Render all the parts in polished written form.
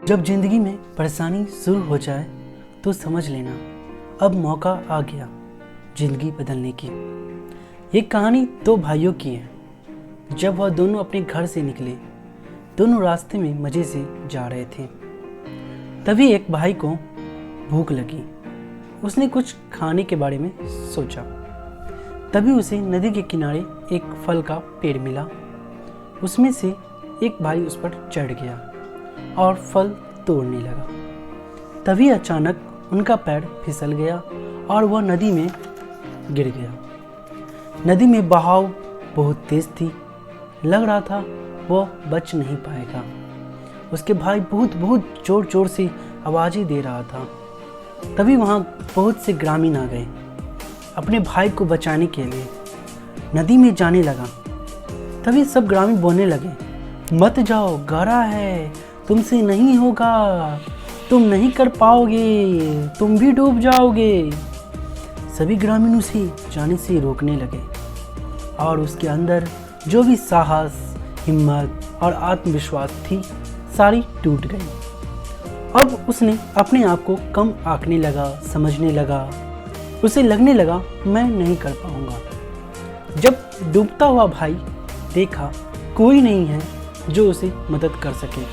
जब जिंदगी में परेशानी शुरू हो जाए तो समझ लेना अब मौका आ गया जिंदगी बदलने की। ये कहानी दो भाइयों की है। जब वह दोनों अपने घर से निकले, दोनों रास्ते में मज़े से जा रहे थे। तभी एक भाई को भूख लगी। उसने कुछ खाने के बारे में सोचा। तभी उसे नदी के किनारे एक फल का पेड़ मिला। उसमें से एक भाई उस पर चढ़ गया और फल तोड़ने लगा। तभी अचानक उनका पैर फिसल गया और वह नदी में गिर गया। नदी में बहाव बहुत तेज थी। लग रहा था वह बच नहीं पाएगा। उसके भाई बहुत जोर जोर से आवाज़ें दे रहा था। तभी वहाँ बहुत से ग्रामीण आ गए अपने भाई को बचाने के लिए। नदी में जाने लगा। तभी सब ग्रामीण बोलने लगे, मत जाओ, गहरा है, तुमसे नहीं होगा, तुम नहीं कर पाओगे, तुम भी डूब जाओगे। सभी ग्रामीण उसे जाने से रोकने लगे और उसके अंदर जो भी साहस, हिम्मत और आत्मविश्वास थी सारी टूट गई। अब उसने अपने आप को कम आंकने लगा, समझने लगा। उसे लगने लगा मैं नहीं कर पाऊंगा। जब डूबता हुआ भाई देखा कोई नहीं है जो उसे मदद कर सके,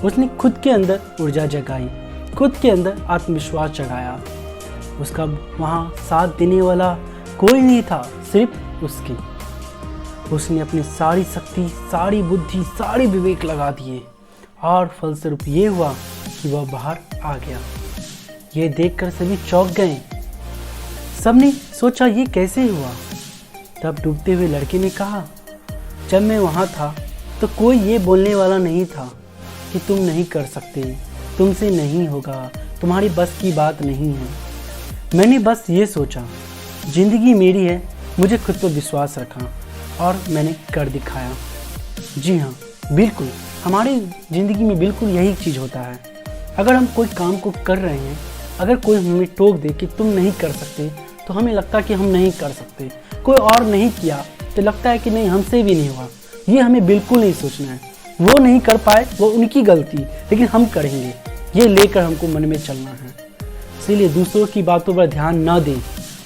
उसने खुद के अंदर ऊर्जा जगाई, खुद के अंदर आत्मविश्वास जगाया। उसका वहाँ साथ देने वाला कोई नहीं था, सिर्फ उसकी। उसने अपनी सारी शक्ति, सारी बुद्धि, सारी विवेक लगा दिए और फलस्वरूप ये हुआ कि वह बाहर आ गया। ये देखकर सभी चौंक गए। सबने सोचा ये कैसे हुआ। तब डूबते हुए लड़के ने कहा, जब मैं वहाँ था तो कोई ये बोलने वाला नहीं था कि तुम नहीं कर सकते, तुमसे नहीं होगा, तुम्हारी बस की बात नहीं है। मैंने बस ये सोचा ज़िंदगी मेरी है, मुझे खुद पर विश्वास रखा और मैंने कर दिखाया। जी हाँ, बिल्कुल हमारी ज़िंदगी में बिल्कुल यही चीज़ होता है। अगर हम कोई काम को कर रहे हैं, अगर कोई हमें टोक दे कि तुम नहीं कर सकते, तो हमें लगता है कि हम नहीं कर सकते। कोई और नहीं किया तो लगता है कि नहीं, हमसे भी नहीं हुआ। ये हमें बिल्कुल नहीं सोचना है। वो नहीं कर पाए वो उनकी गलती, लेकिन हम करेंगे, ये लेकर हमको मन में चलना है। इसीलिए दूसरों की बातों पर ध्यान ना दें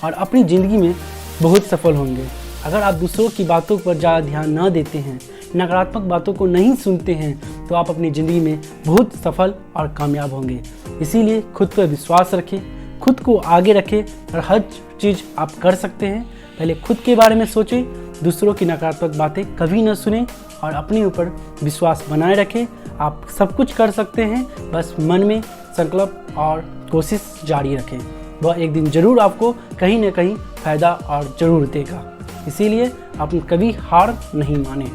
और अपनी ज़िंदगी में बहुत सफल होंगे। अगर आप दूसरों की बातों पर ज़्यादा ध्यान ना देते हैं, नकारात्मक बातों को नहीं सुनते हैं, तो आप अपनी ज़िंदगी में बहुत सफल और कामयाब होंगे। इसीलिए खुद पर विश्वास रखें, खुद को आगे रखें और हर चीज़ आप कर सकते हैं। पहले खुद के बारे में सोचें, दूसरों की नकारात्मक बातें कभी न सुनें और अपने ऊपर विश्वास बनाए रखें। आप सब कुछ कर सकते हैं, बस मन में संकल्प और कोशिश जारी रखें। वह एक दिन ज़रूर आपको कहीं न कहीं फ़ायदा और ज़रूर देगा। इसीलिए आप कभी हार नहीं माने।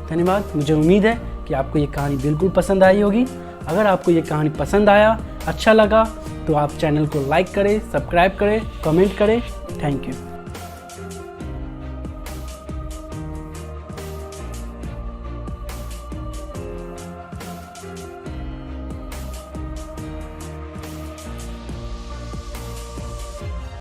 धन्यवाद। मुझे उम्मीद है कि आपको ये कहानी बिल्कुल पसंद आई होगी। अगर आपको ये कहानी पसंद आया, अच्छा लगा, तो आप चैनल को लाइक करें, सब्सक्राइब करें, कमेंट करें। Thank you.